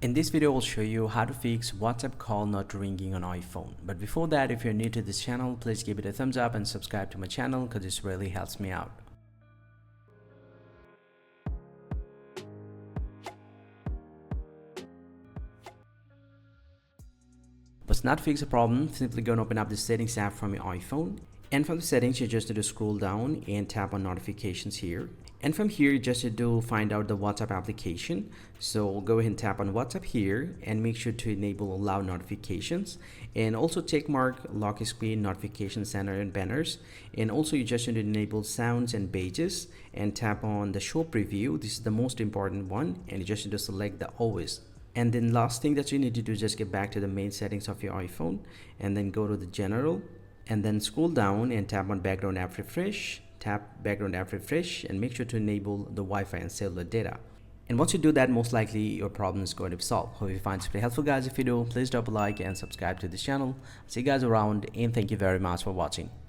In this video, I'll show you how to fix WhatsApp call not ringing on iPhone. But before that, if you're new to this channel, please give it a thumbs up and subscribe to my channel because this really helps me out. But not fix a problem, simply go and open up the settings app from your iPhone. And from the settings, you just need to scroll down and tap on notifications here. And from here, you just need to find out the WhatsApp application. So go ahead and tap on WhatsApp here and make sure to enable allow notifications. And also check mark lock screen, notification center and banners. And also you just need to enable sounds and badges and tap on the show preview. This is the most important one. And you just need to select the always. And then last thing that you need to do is just get back to the main settings of your iPhone and then go to the general and then scroll down and tap on background app refresh. Tap background app refresh and make sure to enable the Wi-Fi and cellular data. And once you do that, most likely your problem is going to be solved. Hope you find this very helpful, guys. If you do, please drop a like and subscribe to this channel. See you guys around, and thank you very much for watching.